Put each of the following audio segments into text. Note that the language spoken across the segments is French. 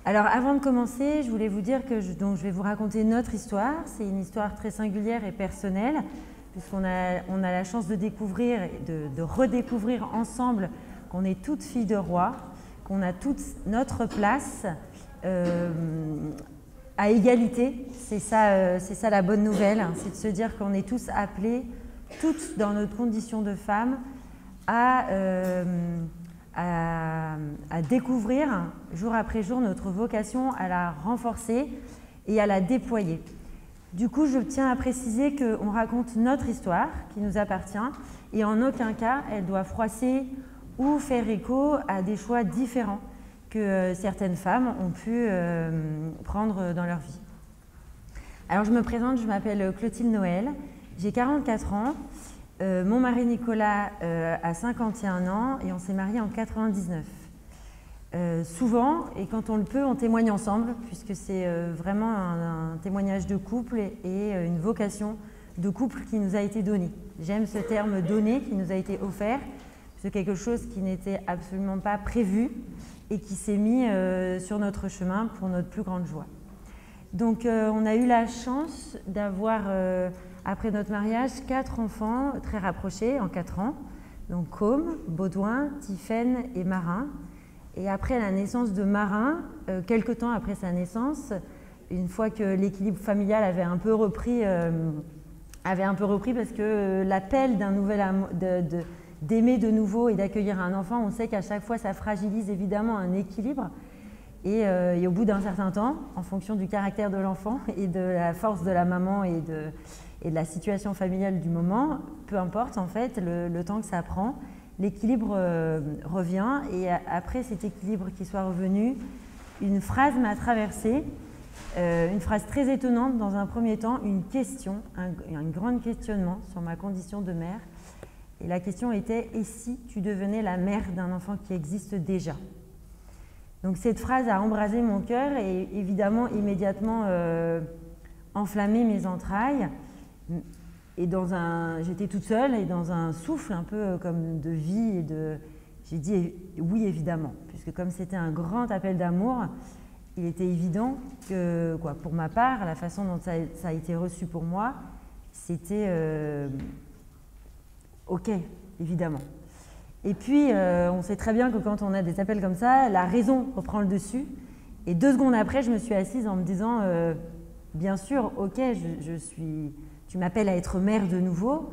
Alors avant de commencer, je voulais vous dire que je vais vous raconter notre histoire. C'est une histoire très singulière et personnelle, puisqu'on a la chance de découvrir, de redécouvrir ensemble qu'on est toutes filles de roi, qu'on a toutes notre place à égalité. C'est ça la bonne nouvelle, c'est de se dire qu'on est tous appelés, toutes dans notre condition de femmes, à découvrir jour après jour notre vocation, à la renforcer et à la déployer. Du coup, je tiens à préciser qu'on raconte notre histoire qui nous appartient et en aucun cas elle doit froisser ou faire écho à des choix différents que certaines femmes ont pu prendre dans leur vie. Alors je me présente, je m'appelle Clotilde Noël, j'ai 44 ans. Mon mari Nicolas a 51 ans et on s'est mariés en 99. Souvent, et quand on le peut, on témoigne ensemble, puisque c'est vraiment un témoignage de couple et une vocation de couple qui nous a été donnée. J'aime ce terme « donné » qui nous a été offert, c'est quelque chose qui n'était absolument pas prévu et qui s'est mis sur notre chemin pour notre plus grande joie. Donc on a eu la chance d'avoir, après notre mariage, 4 enfants très rapprochés en 4 ans, donc Côme, Baudouin, Tiphaine et Marin. Et après la naissance de Marin, quelques temps après sa naissance, une fois que l'équilibre familial avait un peu repris parce que l'appel d'un nouvel amour, d'aimer de nouveau et d'accueillir un enfant, on sait qu'à chaque fois ça fragilise évidemment un équilibre. Et au bout d'un certain temps, en fonction du caractère de l'enfant et de la force de la maman et de la situation familiale du moment, peu importe en fait le temps que ça prend, l'équilibre revient. Et après cet équilibre qui soit revenu, une phrase m'a traversée, une phrase très étonnante dans un premier temps, une question, un grand questionnement sur ma condition de mère. Et la question était « Et si tu devenais la mère d'un enfant qui existe déjà ?» Donc cette phrase a embrasé mon cœur et évidemment immédiatement enflammé mes entrailles. Et j'étais toute seule et dans un souffle un peu comme de vie. J'ai dit oui évidemment, puisque comme c'était un grand appel d'amour, il était évident que pour ma part, la façon dont ça a été reçu pour moi, c'était ok, évidemment. Et puis, on sait très bien que quand on a des appels comme ça, la raison reprend le dessus. Et 2 secondes après, je me suis assise en me disant bien sûr, ok, tu m'appelles à être mère de nouveau.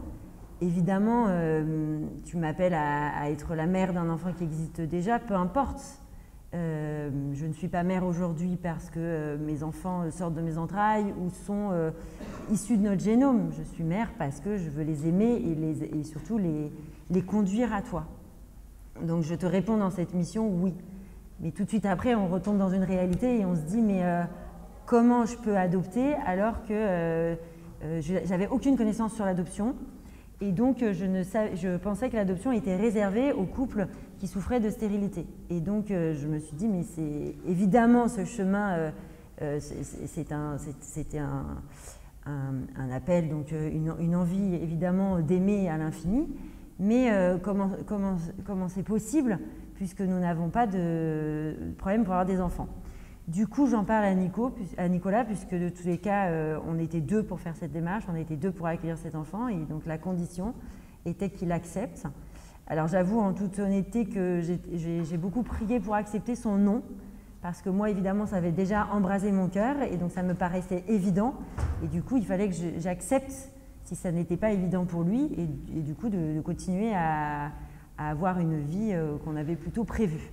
Évidemment, tu m'appelles à être la mère d'un enfant qui existe déjà, peu importe. Je ne suis pas mère aujourd'hui parce que mes enfants sortent de mes entrailles ou sont issus de notre génome. Je suis mère parce que je veux les aimer et surtout les conduire à toi. Donc je te réponds dans cette mission, oui. Mais tout de suite après, on retombe dans une réalité et on se dit, mais comment je peux adopter alors que j'avais aucune connaissance sur l'adoption et donc je pensais que l'adoption était réservée aux couples qui souffraient de stérilité. Et donc je me suis dit, mais c'est évidemment ce chemin, c'était un appel, donc une envie évidemment d'aimer à l'infini. Mais comment c'est possible puisque nous n'avons pas de problème pour avoir des enfants. Du coup, j'en parle à Nicolas puisque de tous les cas, on était 2 pour faire cette démarche, on était 2 pour accueillir cet enfant et donc la condition était qu'il accepte. Alors j'avoue en toute honnêteté que j'ai beaucoup prié pour accepter son non parce que moi évidemment ça avait déjà embrasé mon cœur et donc ça me paraissait évident et du coup il fallait que j'accepte si ça n'était pas évident pour lui, et du coup de continuer à avoir une vie qu'on avait plutôt prévue.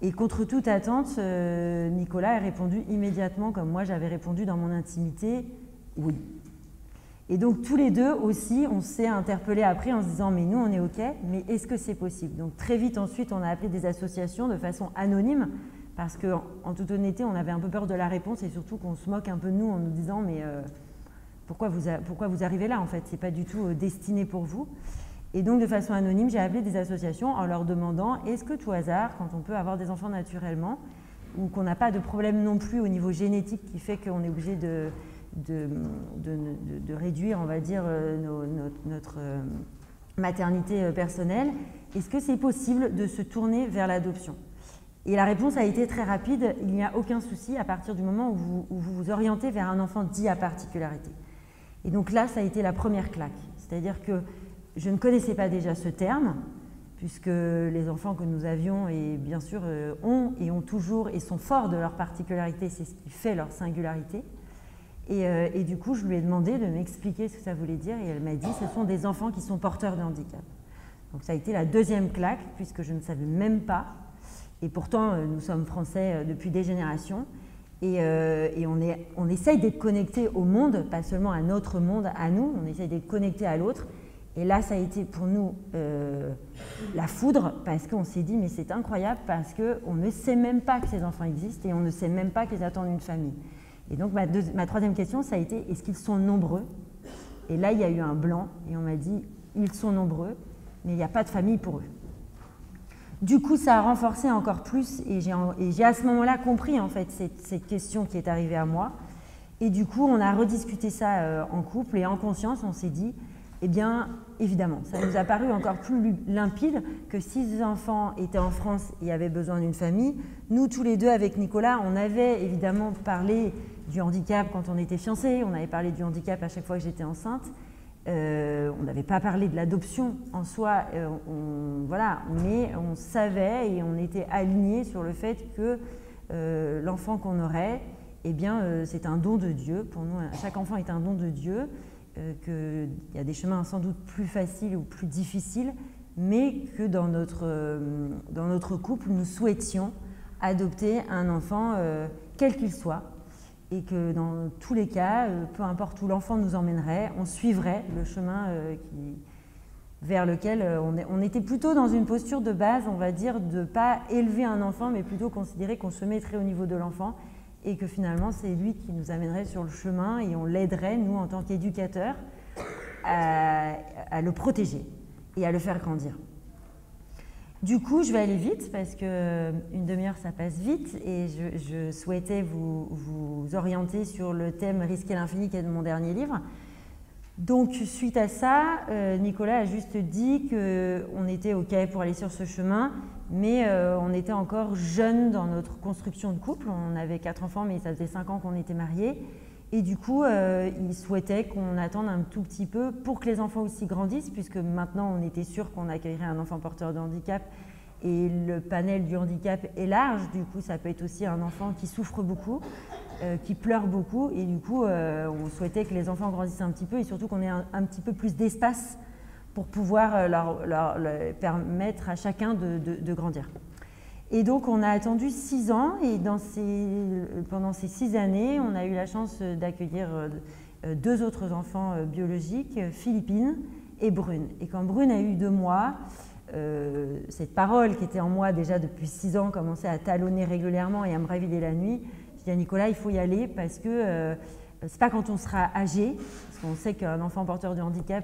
Et contre toute attente, Nicolas a répondu immédiatement, comme moi j'avais répondu dans mon intimité, oui. Et donc tous les 2 aussi, on s'est interpellés après en se disant, mais nous on est ok, mais est-ce que c'est possible? Donc très vite ensuite, on a appelé des associations de façon anonyme, parce qu'en toute honnêteté, on avait un peu peur de la réponse et surtout qu'on se moque un peu de nous en nous disant, mais pourquoi vous arrivez là en fait, c'est pas du tout destiné pour vous. Et donc de façon anonyme, j'ai appelé des associations en leur demandant est-ce que tout hasard, quand on peut avoir des enfants naturellement, ou qu'on n'a pas de problème non plus au niveau génétique qui fait qu'on est obligé de réduire, on va dire, notre maternité personnelle, est-ce que c'est possible de se tourner vers l'adoption? Et la réponse a été très rapide, il n'y a aucun souci à partir du moment où vous vous orientez vers un enfant dit à particularité. Et donc là, ça a été la première claque. C'est-à-dire que je ne connaissais pas déjà ce terme, puisque les enfants que nous avions, et bien sûr, ont toujours et sont forts de leur particularité, c'est ce qui fait leur singularité. Et du coup, je lui ai demandé de m'expliquer ce que ça voulait dire, et elle m'a dit « ce sont des enfants qui sont porteurs de handicap ». Donc ça a été la deuxième claque, puisque je ne savais même pas. Et pourtant, nous sommes français depuis des générations. Et on essaye d'être connecté au monde, pas seulement à notre monde, à nous. On essaye d'être connecté à l'autre. Et là, ça a été pour nous la foudre, parce qu'on s'est dit, mais c'est incroyable, parce qu'on ne sait même pas que ces enfants existent et on ne sait même pas qu'ils attendent une famille. Et donc, ma troisième question, ça a été, est-ce qu'ils sont nombreux? Et là, il y a eu un blanc, et on m'a dit, ils sont nombreux, mais il n'y a pas de famille pour eux. Du coup, ça a renforcé encore plus et j'ai à ce moment-là compris en fait cette question qui est arrivée à moi. Et du coup, on a rediscuté ça en couple et en conscience, on s'est dit, eh bien, évidemment, ça nous a paru encore plus limpide que si ces enfants étaient en France et avaient besoin d'une famille. Nous, tous les deux, avec Nicolas, on avait évidemment parlé du handicap quand on était fiancés, on avait parlé du handicap à chaque fois que j'étais enceinte. On n'avait pas parlé de l'adoption en soi, voilà, mais on savait et on était alignés sur le fait que l'enfant qu'on aurait, eh bien, c'est un don de Dieu. Pour nous, chaque enfant est un don de Dieu, qu'il y a des chemins sans doute plus faciles ou plus difficiles, mais que dans notre couple, nous souhaitions adopter un enfant quel qu'il soit. Et que dans tous les cas, peu importe où l'enfant nous emmènerait, on suivrait le chemin vers lequel on était plutôt dans une posture de base, on va dire, de ne pas élever un enfant, mais plutôt considérer qu'on se mettrait au niveau de l'enfant et que finalement, c'est lui qui nous amènerait sur le chemin et on l'aiderait, nous, en tant qu'éducateurs, à le protéger et à le faire grandir. Du coup, je vais aller vite parce qu'une demi-heure, ça passe vite et je souhaitais vous orienter sur le thème « Risquer l'infini » qui est de mon dernier livre. Donc, suite à ça, Nicolas a juste dit qu'on était OK pour aller sur ce chemin, mais on était encore jeunes dans notre construction de couple. On avait 4 enfants, mais ça faisait 5 ans qu'on était mariés. Et du coup, il souhaitait qu'on attende un tout petit peu pour que les enfants aussi grandissent, puisque maintenant, on était sûr qu'on accueillerait un enfant porteur de handicap. Et le panel du handicap est large. Du coup, ça peut être aussi un enfant qui souffre beaucoup, qui pleure beaucoup. Et du coup, on souhaitait que les enfants grandissent un petit peu et surtout qu'on ait un petit peu plus d'espace pour pouvoir leur permettre à chacun de grandir. Et donc, on a attendu 6 ans et pendant ces 6 années, on a eu la chance d'accueillir 2 autres enfants biologiques, Philippine et Brune. Et quand Brune a eu 2 mois, cette parole qui était en moi déjà depuis 6 ans commençait à talonner régulièrement et à me réveiller la nuit. Je dis à Nicolas, il faut y aller parce que c'est pas quand on sera âgé, parce qu'on sait qu'un enfant porteur de handicap,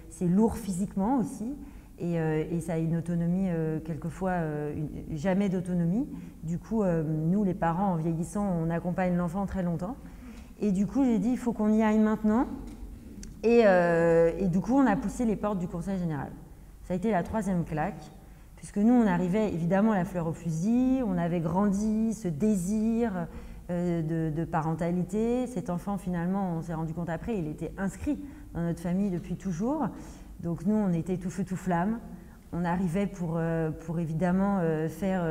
c'est lourd physiquement aussi. Et ça a une autonomie, quelquefois jamais d'autonomie. Du coup, nous, les parents, en vieillissant, on accompagne l'enfant très longtemps. Et du coup, j'ai dit, il faut qu'on y aille maintenant. Et du coup, on a poussé les portes du Conseil général. Ça a été la 3e claque, puisque nous, on arrivait évidemment la fleur au fusil, on avait grandi ce désir de parentalité. Cet enfant, finalement, on s'est rendu compte après, il était inscrit dans notre famille depuis toujours. Donc nous, on était tout feu, tout flamme. On arrivait pour évidemment faire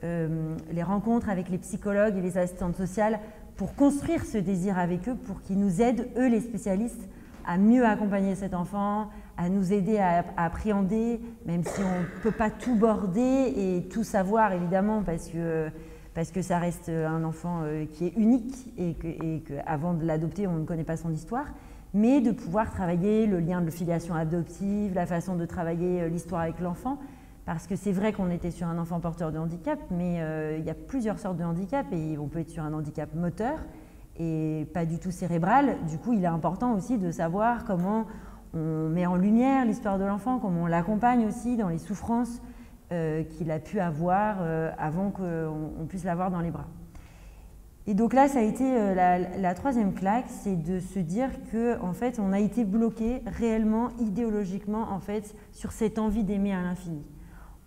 les rencontres avec les psychologues et les assistantes sociales pour construire ce désir avec eux, pour qu'ils nous aident, eux les spécialistes, à mieux accompagner cet enfant, à nous aider à appréhender, même si on ne peut pas tout border et tout savoir évidemment, parce que ça reste un enfant qui est unique et qu'avant de l'adopter, on ne connaît pas son histoire. Mais de pouvoir travailler le lien de filiation adoptive, la façon de travailler l'histoire avec l'enfant, parce que c'est vrai qu'on était sur un enfant porteur de handicap, mais il y a plusieurs sortes de handicap et on peut être sur un handicap moteur et pas du tout cérébral. Du coup, il est important aussi de savoir comment on met en lumière l'histoire de l'enfant, comment on l'accompagne aussi dans les souffrances qu'il a pu avoir avant qu'on puisse l'avoir dans les bras. Et donc là, ça a été la 3e claque, c'est de se dire qu'en fait, on a été bloqué réellement, idéologiquement, en fait, sur cette envie d'aimer à l'infini.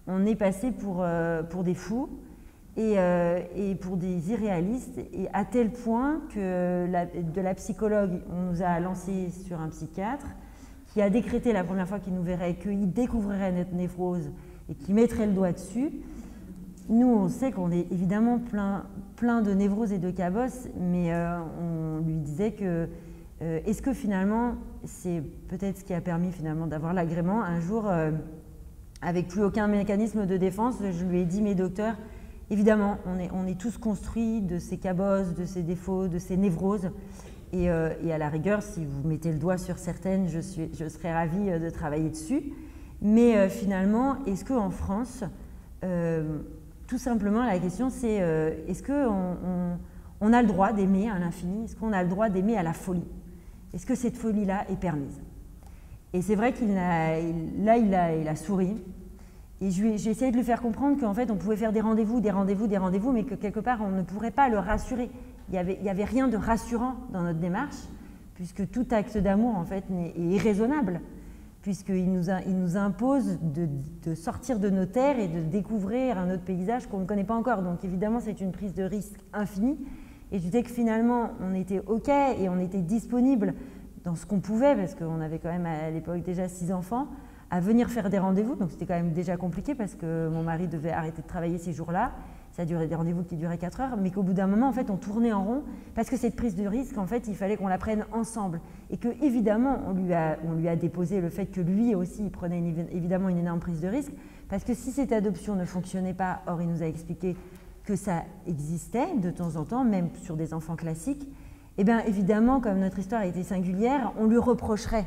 On est passé pour des fous et pour des irréalistes, et à tel point que de la psychologue, on nous a lancé sur un psychiatre qui a décrété la première fois qu'il nous verrait qu'il découvrirait notre névrose et qu'il mettrait le doigt dessus. Nous, on sait qu'on est évidemment plein de névroses et de cabosses, mais on lui disait que est-ce que finalement, c'est peut-être ce qui a permis finalement d'avoir l'agrément. Un jour, avec plus aucun mécanisme de défense, je lui ai dit, mais docteur, évidemment, on est tous construits de ces cabosses, de ces défauts, de ces névroses. Et à la rigueur, si vous mettez le doigt sur certaines, je serais ravie de travailler dessus. Mais finalement, est-ce qu'en France, tout simplement, la question c'est est-ce qu'on a le droit d'aimer à l'infini? Est-ce qu'on a le droit d'aimer à la folie? Est-ce que cette folie-là est permise? Et c'est vrai qu'il a souri. Et j'ai essayé de lui faire comprendre qu'en fait, on pouvait faire des rendez-vous, mais que quelque part, on ne pourrait pas le rassurer. Il n'y avait rien de rassurant dans notre démarche, puisque tout acte d'amour, en fait, est irraisonnable, puisqu'il nous impose de sortir de nos terres et de découvrir un autre paysage qu'on ne connaît pas encore. Donc évidemment, c'est une prise de risque infinie. Et je disais que finalement, on était OK et on était disponible dans ce qu'on pouvait, parce qu'on avait quand même à l'époque déjà 6 enfants, à venir faire des rendez-vous. Donc c'était quand même déjà compliqué parce que mon mari devait arrêter de travailler ces jours-là. Ça durait des rendez-vous qui duraient 4 heures, mais qu'au bout d'un moment, en fait, on tournait en rond parce que cette prise de risque, en fait, il fallait qu'on la prenne ensemble. Et que, évidemment, on lui a déposé le fait que lui aussi, il prenait évidemment une énorme prise de risque, parce que si cette adoption ne fonctionnait pas, or, il nous a expliqué que ça existait de temps en temps, même sur des enfants classiques, et bien évidemment, comme notre histoire a été singulière, on lui reprocherait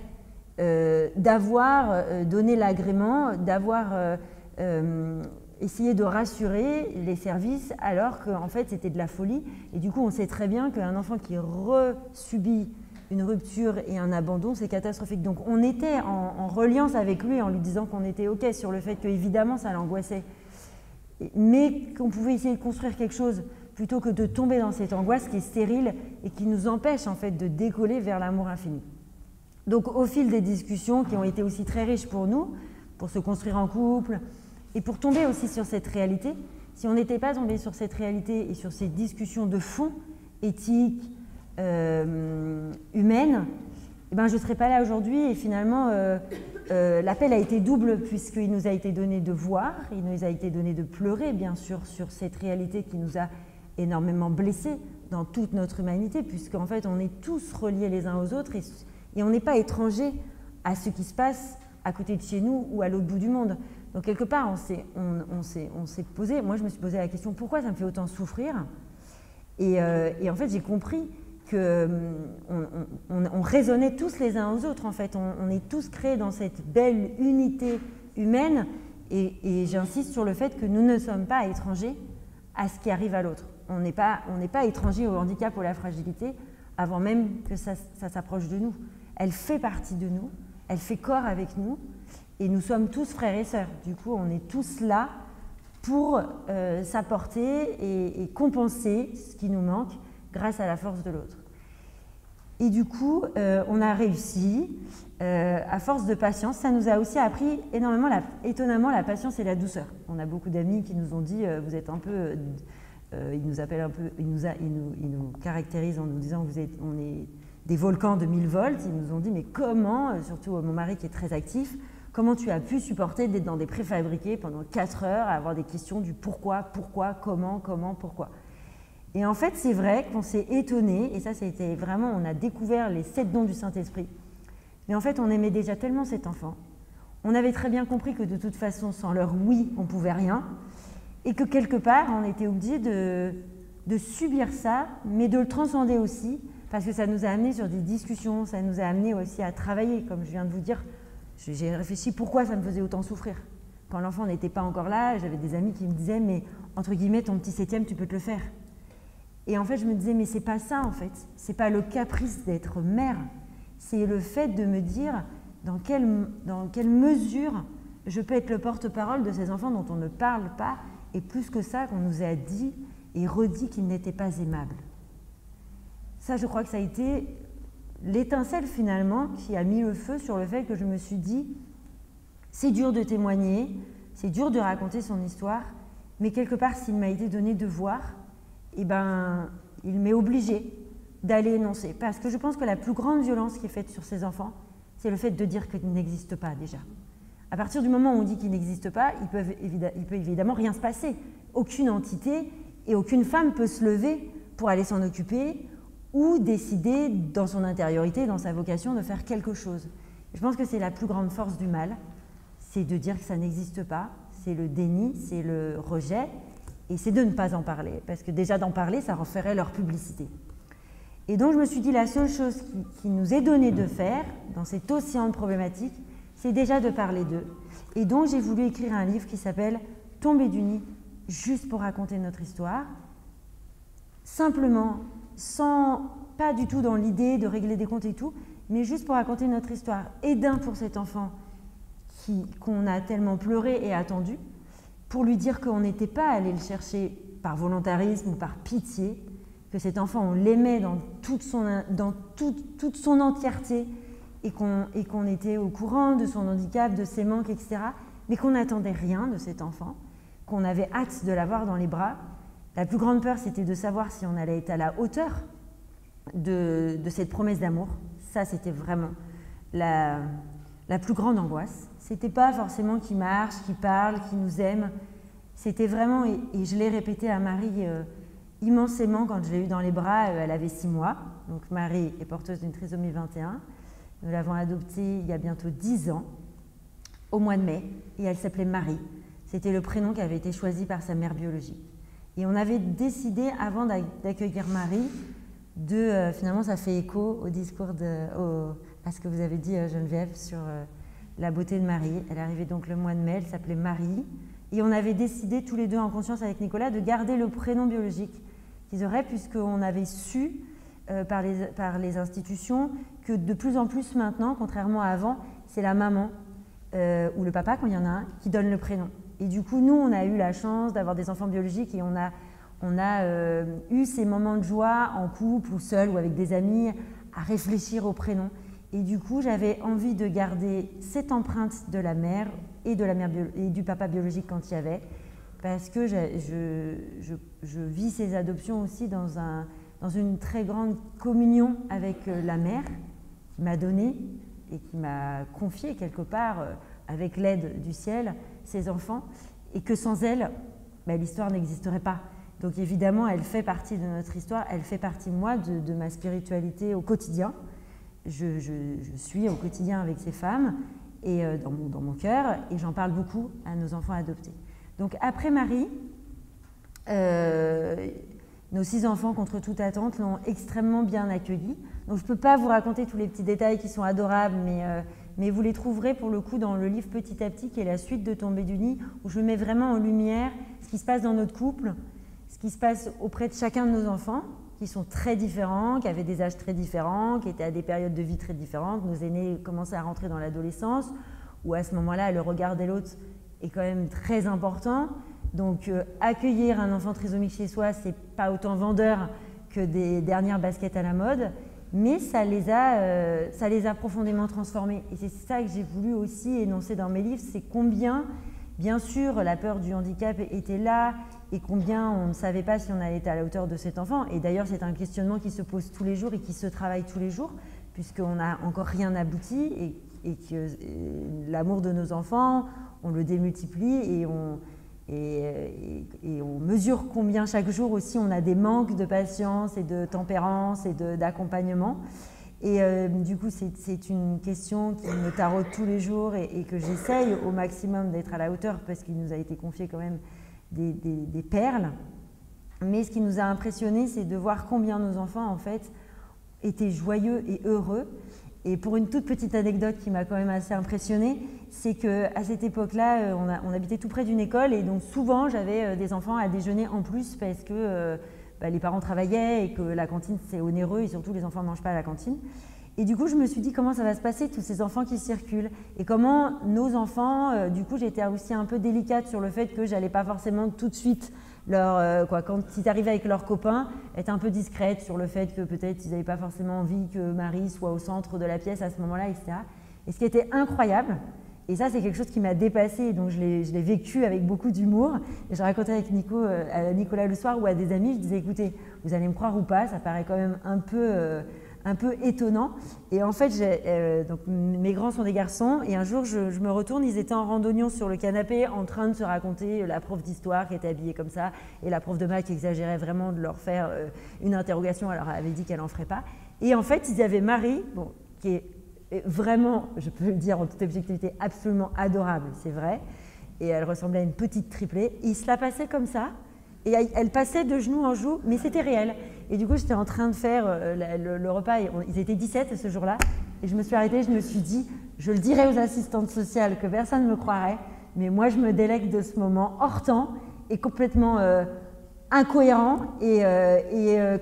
d'avoir donné l'agrément, d'avoir essayé de rassurer les services alors qu'en fait c'était de la folie. Et du coup, on sait très bien qu'un enfant qui subit une rupture et un abandon, c'est catastrophique. Donc on était en reliance avec lui en lui disant qu'on était OK sur le fait qu'évidemment ça l'angoissait, mais qu'on pouvait essayer de construire quelque chose plutôt que de tomber dans cette angoisse qui est stérile et qui nous empêche en fait de décoller vers l'amour infini. Donc au fil des discussions qui ont été aussi très riches pour nous, pour se construire en couple et pour tomber aussi sur cette réalité, si on n'était pas tombé sur cette réalité et sur ces discussions de fond, éthiques, humaines, eh ben, je ne serais pas là aujourd'hui. Et finalement, l'appel a été double puisqu'il nous a été donné de voir, il nous a été donné de pleurer, bien sûr, sur cette réalité qui nous a énormément blessés dans toute notre humanité, puisqu'en fait, on est tous reliés les uns aux autres et on n'est pas étrangers à ce qui se passe à côté de chez nous ou à l'autre bout du monde. Donc, quelque part, on s'est posé, moi, je me suis posé la question, pourquoi ça me fait autant souffrir? Et en fait, j'ai compris qu'on résonnait tous les uns aux autres, en fait. On est tous créés dans cette belle unité humaine et j'insiste sur le fait que nous ne sommes pas étrangers à ce qui arrive à l'autre. On n'est pas étrangers au handicap ou à la fragilité avant même que ça s'approche de nous. Elle fait partie de nous, elle fait corps avec nous et nous sommes tous frères et sœurs. Du coup, on est tous là pour s'apporter et compenser ce qui nous manque grâce à la force de l'autre. Et du coup, on a réussi, à force de patience. Ça nous a aussi appris étonnamment la patience et la douceur. On a beaucoup d'amis qui nous ont dit, vous êtes un peu... ils nous appellent un peu, ils nous caractérisent en nous disant on est des volcans de 1000 volts. Ils nous ont dit, mais comment, surtout mon mari qui est très actif, comment tu as pu supporter d'être dans des préfabriqués pendant 4 heures, à avoir des questions du pourquoi, comment, pourquoi. Et en fait, c'est vrai qu'on s'est étonné, et ça, c'était vraiment, on a découvert les 7 dons du Saint-Esprit. Mais en fait, on aimait déjà tellement cet enfant. On avait très bien compris que de toute façon, sans leur oui, on ne pouvait rien. Et que quelque part, on était obligé de subir ça, mais de le transcender aussi, parce que ça nous a amené sur des discussions, ça nous a amené aussi à travailler. Comme je viens de vous dire, j'ai réfléchi pourquoi ça me faisait autant souffrir. Quand l'enfant n'était pas encore là, j'avais des amis qui me disaient, mais entre guillemets, ton petit 7e, tu peux te le faire. Et en fait, je me disais, mais c'est pas ça en fait. C'est pas le caprice d'être mère. C'est le fait de me dire dans quelle mesure je peux être le porte-parole de ces enfants dont on ne parle pas, et plus que ça, qu'on nous a dit et redit qu'ils n'étaient pas aimables. Ça, je crois que ça a été l'étincelle finalement qui a mis le feu sur le fait que je me suis dit, c'est dur de témoigner, c'est dur de raconter son histoire, mais quelque part, s'il m'a été donné devoir, eh ben, il m'est obligé d'aller énoncer. Parce que je pense que la plus grande violence qui est faite sur ces enfants, c'est le fait de dire qu'ils n'existent pas déjà. À partir du moment où on dit qu'ils n'existent pas, il peut évidemment rien se passer. Aucune entité et aucune femme peut se lever pour aller s'en occuper ou décider dans son intériorité, dans sa vocation, de faire quelque chose. Je pense que c'est la plus grande force du mal, c'est de dire que ça n'existe pas, c'est le déni, c'est le rejet, et c'est de ne pas en parler, parce que déjà d'en parler, ça referait leur publicité. Et donc je me suis dit, la seule chose qui nous est donnée de faire, dans cet océan de problématiques, c'est déjà de parler d'eux. Et donc j'ai voulu écrire un livre qui s'appelle « Tomber du nid », juste pour raconter notre histoire, simplement, pas du tout dans l'idée de régler des comptes et tout, mais juste pour raconter notre histoire. Et d'un pour cet enfant qu'on a tellement pleuré et attendu, pour lui dire qu'on n'était pas allé le chercher par volontarisme ou par pitié, que cet enfant, on l'aimait dans toute son entièreté et qu'on était au courant de son handicap, de ses manques, etc., mais qu'on n'attendait rien de cet enfant, qu'on avait hâte de l'avoir dans les bras. La plus grande peur, c'était de savoir si on allait être à la hauteur de cette promesse d'amour. Ça, c'était vraiment la plus grande angoisse. C'était pas forcément qu'il marche, qu'il parle, qu'il nous aime. C'était vraiment, et je l'ai répété à Marie immensément quand je l'ai eue dans les bras, elle avait 6 mois. Donc Marie est porteuse d'une trisomie 21. Nous l'avons adoptée il y a bientôt 10 ans, au mois de mai, et elle s'appelait Marie. C'était le prénom qui avait été choisi par sa mère biologique. Et on avait décidé, avant d'accueillir Marie, finalement ça fait écho au discours à ce que vous avez dit Geneviève sur la beauté de Marie. Elle arrivait donc le mois de mai, elle s'appelait Marie. Et on avait décidé tous les deux en conscience avec Nicolas de garder le prénom biologique qu'ils auraient, puisqu'on avait su par les institutions que de plus en plus maintenant, contrairement à avant, c'est la maman ou le papa, quand il y en a un, qui donne le prénom. Et du coup, nous, on a eu la chance d'avoir des enfants biologiques et on a eu ces moments de joie en couple ou seul ou avec des amis à réfléchir au prénom. Et du coup, j'avais envie de garder cette empreinte de la mère et du papa biologique quand il y avait, parce que je vis ces adoptions aussi dans une très grande communion avec la mère qui m'a donné et qui m'a confié quelque part, avec l'aide du ciel, ses enfants, et que sans elle, l'histoire n'existerait pas. Donc évidemment, elle fait partie de notre histoire, elle fait partie, moi, de ma spiritualité au quotidien. Je suis au quotidien avec ces femmes, et dans mon cœur, et j'en parle beaucoup à nos enfants adoptés. Donc après Marie, nos 6 enfants, contre toute attente, l'ont extrêmement bien accueillie. Donc je ne peux pas vous raconter tous les petits détails qui sont adorables, mais vous les trouverez pour le coup dans le livre Petit à Petit, qui est la suite de Tomber du nid, où je mets vraiment en lumière ce qui se passe dans notre couple, ce qui se passe auprès de chacun de nos enfants, qui sont très différents, qui avaient des âges très différents, qui étaient à des périodes de vie très différentes. Nos aînés commençaient à rentrer dans l'adolescence, où à ce moment-là, le regard de l'autre est quand même très important. Donc accueillir un enfant trisomique chez soi, c'est pas autant vendeur que des dernières baskets à la mode, mais ça les a profondément transformés. Et c'est ça que j'ai voulu aussi énoncer dans mes livres, c'est combien, bien sûr, la peur du handicap était là, et combien on ne savait pas si on allait être à la hauteur de cet enfant. Et d'ailleurs, c'est un questionnement qui se pose tous les jours et qui se travaille tous les jours, puisqu'on n'a encore rien abouti, et que l'amour de nos enfants, on le démultiplie, et on mesure combien chaque jour aussi on a des manques de patience et de tempérance et d'accompagnement. Et du coup, c'est une question qui me taraude tous les jours et que j'essaye au maximum d'être à la hauteur, parce qu'il nous a été confié quand même des perles. Mais ce qui nous a impressionnés, c'est de voir combien nos enfants, en fait, étaient joyeux et heureux. Et pour une toute petite anecdote qui m'a quand même assez impressionnée, c'est qu'à cette époque-là, on habitait tout près d'une école, et donc souvent j'avais des enfants à déjeuner en plus, parce que les parents travaillaient et que la cantine c'est onéreux, et surtout les enfants ne mangent pas à la cantine. Et du coup, je me suis dit comment ça va se passer, tous ces enfants qui circulent, et comment nos enfants, du coup j'étais aussi un peu délicate sur le fait que j'allais pas forcément tout de suite quand ils arrivaient avec leurs copains, être un peu discrète sur le fait que peut-être ils n'avaient pas forcément envie que Marie soit au centre de la pièce à ce moment-là, etc. Et ce qui était incroyable, Et ça, c'est quelque chose qui m'a dépassée, donc je l'ai vécu avec beaucoup d'humour. Et je racontais avec à Nicolas le soir ou à des amis, je disais, écoutez, vous allez me croire ou pas, ça paraît quand même un peu étonnant. Et en fait, donc, mes grands sont des garçons, et un jour, je me retourne, ils étaient en randonnion sur le canapé, en train de se raconter la prof d'histoire qui était habillée comme ça, et la prof de maths qui exagérait vraiment de leur faire une interrogation, alors elle avait dit qu'elle n'en ferait pas. Et en fait, ils avaient Marie, bon, qui est vraiment, je peux le dire en toute objectivité, absolument adorable, c'est vrai. Et elle ressemblait à une petite triplée. Ils se la passaient comme ça, et elle passait de genoux en joue, mais c'était réel. Et du coup, j'étais en train de faire le repas, et ils étaient 17 ce jour-là, et je me suis arrêtée, je me suis dit, je le dirai aux assistantes sociales que personne ne me croirait, mais moi, je me délecte de ce moment hors temps et complètement incohérent. Et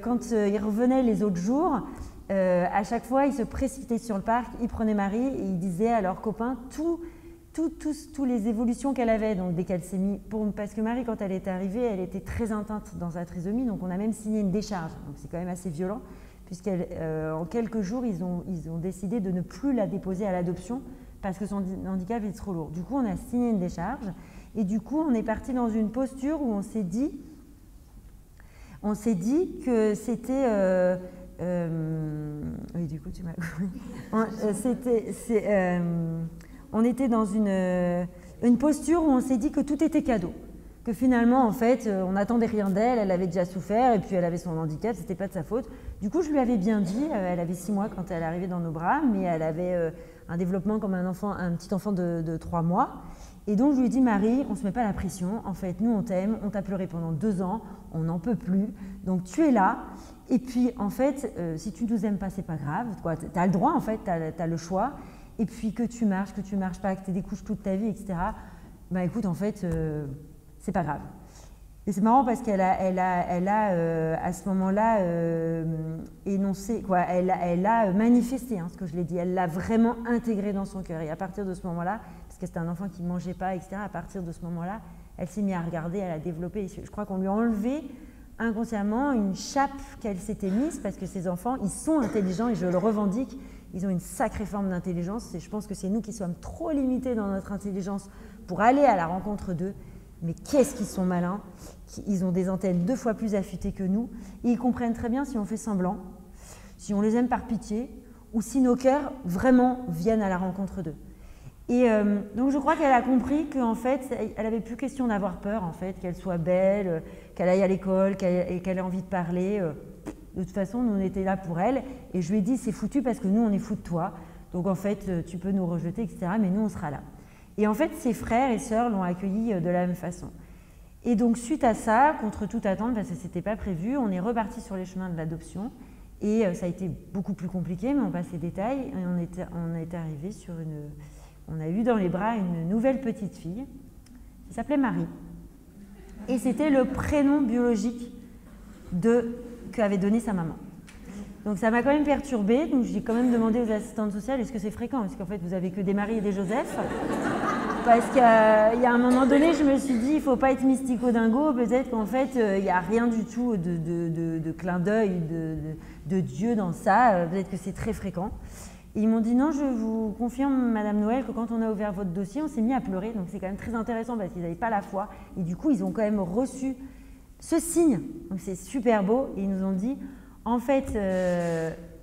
quand ils revenaient les autres jours, à chaque fois, ils se précipitaient sur le parc, ils prenaient Marie et ils disaient à leurs copains toutes les évolutions qu'elle avait. Donc, dès qu'elle s'est mise, parce que Marie, quand elle est arrivée, elle était très atteinte dans sa trisomie, donc on a même signé une décharge. Donc, c'est quand même assez violent, puisqu'en quelques jours, ils ont décidé de ne plus la déposer à l'adoption parce que son handicap est trop lourd. Du coup, on a signé une décharge et du coup, on est parti dans une posture où on s'est dit que c'était... oui, du coup, tu m'as on était dans une posture où on s'est dit que tout était cadeau. Que finalement, en fait, on n'attendait rien d'elle, elle avait déjà souffert, et puis elle avait son handicap, c'était pas de sa faute. Du coup, je lui avais bien dit, elle avait 6 mois quand elle arrivait dans nos bras, mais elle avait un développement comme un petit enfant de 3 mois. Et donc, je lui ai dit, Marie, on ne se met pas la pression. En fait, nous, on t'aime, on t'a pleuré pendant 2 ans, on n'en peut plus. Donc, tu es là. Et puis, en fait, si tu ne nous aimes pas, c'est pas grave. Tu as le droit, en fait, tu as le choix. Et puis, que tu marches pas, que tu aies des couches toute ta vie, etc. Bah, écoute, en fait, c'est pas grave. Et c'est marrant parce qu'elle a à ce moment-là, énoncé, elle a manifesté ce que je l'ai dit. Elle l'a vraiment intégré dans son cœur. Et à partir de ce moment-là, parce que c'était un enfant qui ne mangeait pas, etc., à partir de ce moment-là, elle s'est mise à regarder, elle a développé. Je crois qu'on lui a enlevé inconsciemment une chape qu'elle s'était mise, parce que ces enfants, ils sont intelligents et je le revendique, ils ont une sacrée forme d'intelligence et je pense que c'est nous qui sommes trop limités dans notre intelligence pour aller à la rencontre d'eux, mais qu'est-ce qu'ils sont malins, ils ont des antennes 2 fois plus affûtées que nous et ils comprennent très bien si on fait semblant, si on les aime par pitié ou si nos cœurs vraiment viennent à la rencontre d'eux. Et donc je crois qu'elle a compris qu'en fait, elle n'avait plus question d'avoir peur, en fait, qu'elle soit belle, qu'elle aille à l'école, qu'elle ait envie de parler. De toute façon, nous, on était là pour elle. Et je lui ai dit, c'est foutu parce que nous, on est fous de toi. Donc en fait, tu peux nous rejeter, etc. Mais nous, on sera là. Et en fait, ses frères et sœurs l'ont accueillie de la même façon. Et donc suite à ça, contre toute attente, parce que ce n'était pas prévu, on est reparti sur les chemins de l'adoption. Et ça a été beaucoup plus compliqué, mais on passe les détails. Et on est arrivé sur on a eu dans les bras une nouvelle petite fille qui s'appelait Marie. Et c'était le prénom biologique qu'avait donné sa maman. Donc ça m'a quand même perturbée, donc j'ai quand même demandé aux assistantes sociales, est-ce que c'est fréquent? Est-ce qu'en fait vous avez que des Marie et des Joseph? Parce qu'il y a un moment donné, je me suis dit, il ne faut pas être mystico-dingo, peut-être qu'en fait, il n'y a rien du tout de clin d'œil de Dieu dans ça, peut-être que c'est très fréquent. Et ils m'ont dit, non, je vous confirme, Madame Noël, que quand on a ouvert votre dossier, on s'est mis à pleurer, donc c'est quand même très intéressant parce qu'ils n'avaient pas la foi, et du coup, ils ont quand même reçu ce signe, donc c'est super beau, et ils nous ont dit, en fait,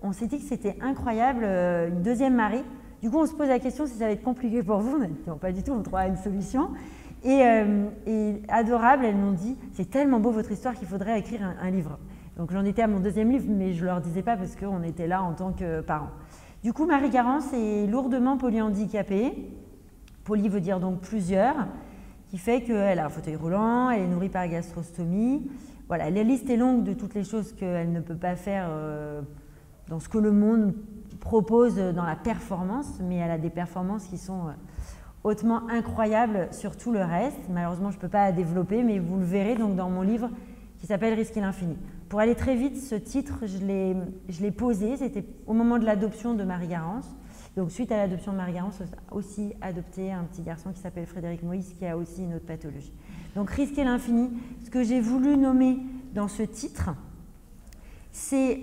on s'est dit que c'était incroyable, une deuxième Marie. Du coup, on se pose la question si ça va être compliqué pour vous. On a dit non, pas du tout, on trouvera une solution. Et adorable, elles m'ont dit, c'est tellement beau votre histoire qu'il faudrait écrire un livre. Donc j'en étais à mon 2e livre, mais je ne leur disais pas parce qu'on était là en tant que parents. Du coup, Marie Garance est lourdement polyhandicapée. Poly veut dire donc plusieurs, qui fait qu'elle a un fauteuil roulant, elle est nourrie par gastrostomie. Voilà, la liste est longue de toutes les choses qu'elle ne peut pas faire dans ce que le monde propose dans la performance, mais elle a des performances qui sont hautement incroyables sur tout le reste. Malheureusement, je ne peux pas la développer, mais vous le verrez donc dans mon livre qui s'appelle Risquer l'infini. Pour aller très vite, ce titre, je l'ai posé, c'était au moment de l'adoption de Marie Garance. Donc suite à l'adoption de Marie Garance, on a aussi adopté un petit garçon qui s'appelle Frédéric Moïse, qui a aussi une autre pathologie. Donc Risquer l'infini, ce que j'ai voulu nommer dans ce titre, c'est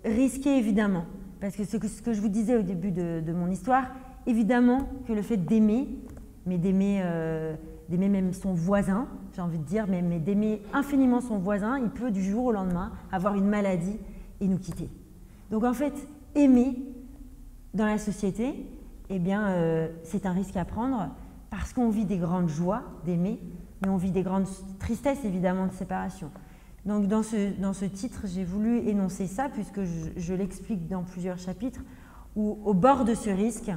risquer évidemment. Parce que ce que je vous disais au début de mon histoire, évidemment que le fait d'aimer, mais d'aimer même son voisin, j'ai envie de dire, mais d'aimer infiniment son voisin, il peut du jour au lendemain avoir une maladie et nous quitter. Donc en fait, aimer dans la société, eh bien, c'est un risque à prendre parce qu'on vit des grandes joies d'aimer, mais on vit des grandes tristesses évidemment de séparation. Donc dans ce titre, j'ai voulu énoncer ça puisque je l'explique dans plusieurs chapitres où au bord de ce risque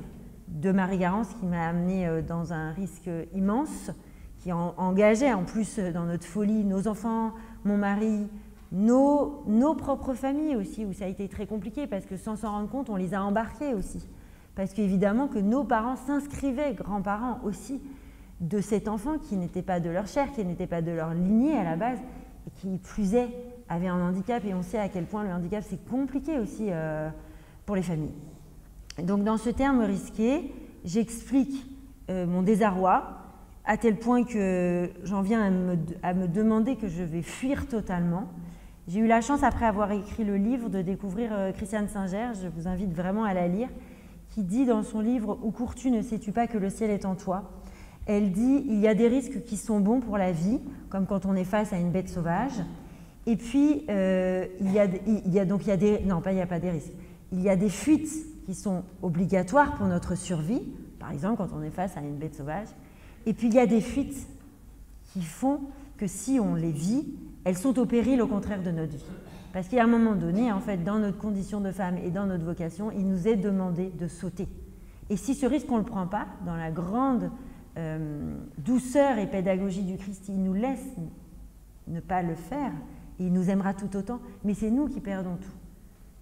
de Marie-Garance qui m'a amené dans un risque immense, qui engageait en plus dans notre folie nos enfants, mon mari, nos propres familles aussi, où ça a été très compliqué parce que sans s'en rendre compte, on les a embarqués aussi. Parce qu'évidemment que nos parents s'inscrivaient, grands-parents aussi, de cet enfant qui n'était pas de leur chair, qui n'était pas de leur lignée à la base, et qui plus est, avait un handicap, et on sait à quel point le handicap c'est compliqué aussi pour les familles. Donc dans ce terme risqué, j'explique mon désarroi, à tel point que j'en viens à me demander que je vais fuir totalement. J'ai eu la chance, après avoir écrit le livre, de découvrir Christiane Singer, je vous invite vraiment à la lire, qui dit dans son livre « Où cours-tu, ne sais-tu pas que le ciel est en toi ?» Elle dit « Il y a des risques qui sont bons pour la vie, comme quand on est face à une bête sauvage. Et puis, il y a des fuites qui sont obligatoires pour notre survie, par exemple quand on est face à une bête sauvage. Et puis, il y a des fuites qui font que si on les vit, elles sont au péril au contraire de notre vie. Parce qu'à un moment donné, en fait, dans notre condition de femme et dans notre vocation, il nous est demandé de sauter. Et si ce risque, on ne le prend pas, dans la grande douceur et pédagogie du Christ, il nous laisse ne pas le faire et il nous aimera tout autant, mais c'est nous qui perdons tout.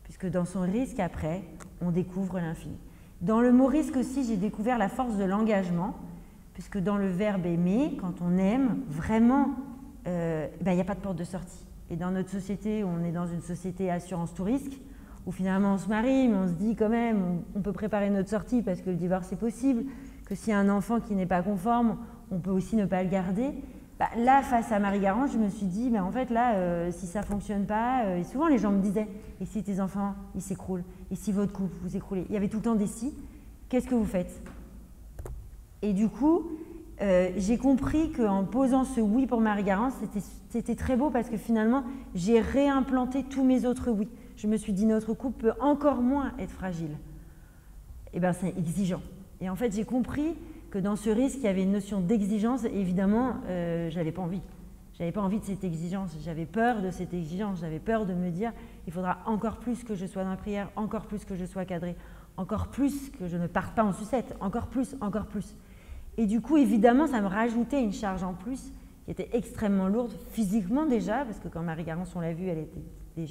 Puisque dans son risque, après, on découvre l'infini. Dans le mot risque aussi, j'ai découvert la force de l'engagement, puisque dans le verbe aimer, quand on aime, vraiment, il n'y a pas de porte de sortie. Et dans notre société, on est dans une société assurance tout risque, où finalement on se marie, mais on se dit quand même, on peut préparer notre sortie parce que le divorce est possible, que s'il y a un enfant qui n'est pas conforme, on peut aussi ne pas le garder. Là, face à Marie-Garance, je me suis dit, en fait, là, si ça ne fonctionne pas, et souvent les gens me disaient, et si tes enfants, ils s'écroulent, et si votre couple vous écroulez, il y avait tout le temps des si, qu'est-ce que vous faites? Et du coup, j'ai compris qu'en posant ce oui pour Marie-Garance, c'était très beau parce que finalement, j'ai réimplanté tous mes autres oui. Je me suis dit, notre couple peut encore moins être fragile. Et bien, c'est exigeant. Et en fait, j'ai compris que dans ce risque, il y avait une notion d'exigence. Évidemment, je n'avais pas envie. Je n'avais pas envie de cette exigence. J'avais peur de cette exigence. J'avais peur de me dire, il faudra encore plus que je sois dans la prière, encore plus que je sois cadrée, encore plus que je ne parte pas en sucette, encore plus, encore plus. Et du coup, évidemment, ça me rajoutait une charge en plus qui était extrêmement lourde, physiquement déjà, parce que quand Marie-Garance, on l'a vue, elle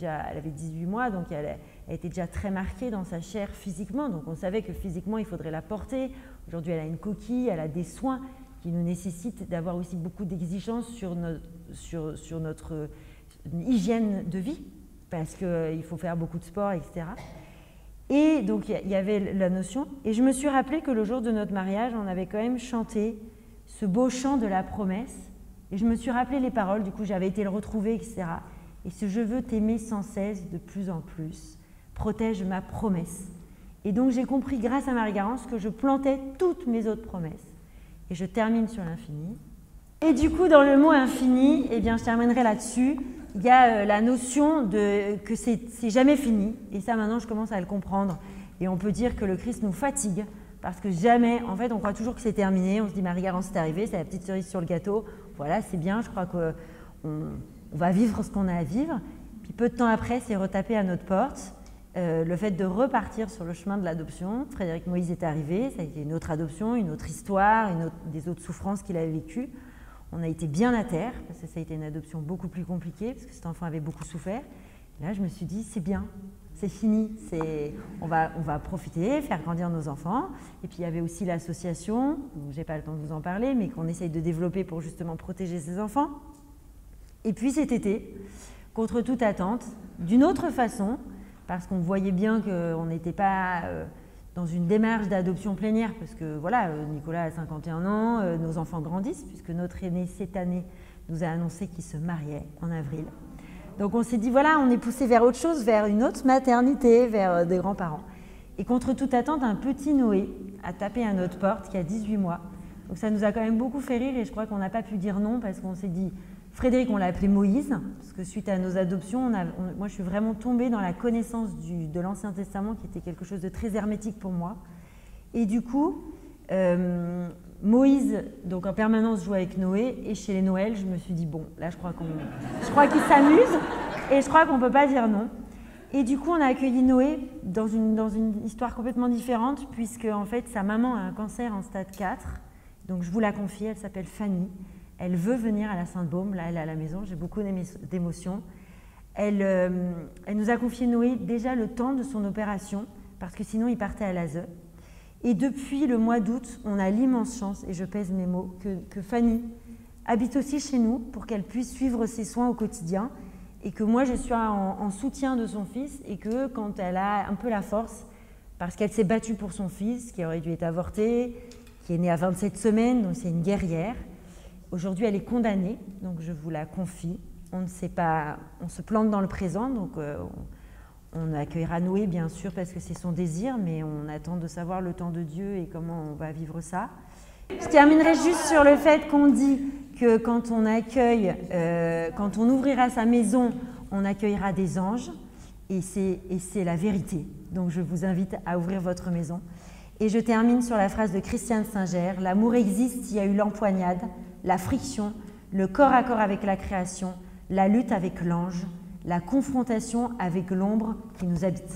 avait 18 mois, donc elle était déjà très marquée dans sa chair physiquement, donc on savait que physiquement, il faudrait la porter. Aujourd'hui, elle a une coquille, elle a des soins qui nous nécessitent d'avoir aussi beaucoup d'exigences sur notre hygiène de vie, parce qu'il faut faire beaucoup de sport, etc. Et donc, il y avait la notion. Et je me suis rappelé que le jour de notre mariage, on avait quand même chanté ce beau chant de la promesse. Et je me suis rappelé les paroles, du coup, j'avais été le retrouver, etc. Et ce « je veux t'aimer sans cesse, de plus en plus, protège ma promesse ». Et donc, j'ai compris, grâce à Marie-Garance, que je plantais toutes mes autres promesses. Et je termine sur l'infini. Et du coup, dans le mot infini, eh bien, je terminerai là-dessus. Il y a la notion que c'est jamais fini. Et ça, maintenant, je commence à le comprendre. Et on peut dire que le Christ nous fatigue. Parce que jamais, en fait, on croit toujours que c'est terminé. On se dit, Marie-Garance, c'est arrivé, c'est la petite cerise sur le gâteau. Voilà, c'est bien, je crois qu'on va vivre ce qu'on a à vivre. Puis peu de temps après, c'est retapé à notre porte. Le fait de repartir sur le chemin de l'adoption. Frédéric Moïse est arrivé, ça a été une autre adoption, une autre histoire, des autres souffrances qu'il avait vécues. On a été bien à terre, parce que ça a été une adoption beaucoup plus compliquée, parce que cet enfant avait beaucoup souffert. Et là, je me suis dit, c'est bien, c'est fini, on va profiter, faire grandir nos enfants. Et puis, il y avait aussi l'association, je n'ai pas le temps de vous en parler, mais qu'on essaye de développer pour justement protéger ces enfants. Et puis, cet été, contre toute attente, d'une autre façon, parce qu'on voyait bien qu'on n'était pas dans une démarche d'adoption plénière, parce que voilà, Nicolas a 51 ans, nos enfants grandissent, puisque notre aîné, cette année, nous a annoncé qu'il se mariait en avril. Donc on s'est dit, voilà, on est poussé vers autre chose, vers une autre maternité, vers des grands-parents. Et contre toute attente, un petit Noé a tapé à notre porte qui a 18 mois. Donc ça nous a quand même beaucoup fait rire et je crois qu'on n'a pas pu dire non parce qu'on s'est dit, Frédéric, on l'a appelé Moïse, parce que suite à nos adoptions, moi je suis vraiment tombée dans la connaissance de l'Ancien Testament qui était quelque chose de très hermétique pour moi. Et du coup, Moïse, donc en permanence, joue avec Noé, et chez les Noëls, je me suis dit, bon, là je crois qu'il s'amuse, et je crois qu'on ne peut pas dire non. Et du coup, on a accueilli Noé dans une histoire complètement différente, puisque en fait, sa maman a un cancer en stade 4, donc je vous la confie, elle s'appelle Fanny, elle veut venir à la Sainte-Baume, là elle est à la maison, j'ai beaucoup d'émotions. Elle nous a confié Noé déjà le temps de son opération, parce que sinon il partait à l'ASE. Et depuis le mois d'août, on a l'immense chance, et je pèse mes mots, que Fanny habite aussi chez nous pour qu'elle puisse suivre ses soins au quotidien et que moi je sois en soutien de son fils et que quand elle a un peu la force, parce qu'elle s'est battue pour son fils qui aurait dû être avorté, qui est né à 27 semaines, donc c'est une guerrière. Aujourd'hui, elle est condamnée, donc je vous la confie. On ne sait pas, on se plante dans le présent, donc on accueillera Noé, bien sûr, parce que c'est son désir, mais on attend de savoir le temps de Dieu et comment on va vivre ça. Je terminerai juste sur le fait qu'on dit que quand on accueille, quand on ouvrira sa maison, on accueillera des anges, et c'est la vérité. Donc je vous invite à ouvrir votre maison. Et je termine sur la phrase de Christiane Singer, « L'amour existe, il y a eu l'empoignade, la friction, le corps à corps avec la création, la lutte avec l'ange, la confrontation avec l'ombre qui nous habite. »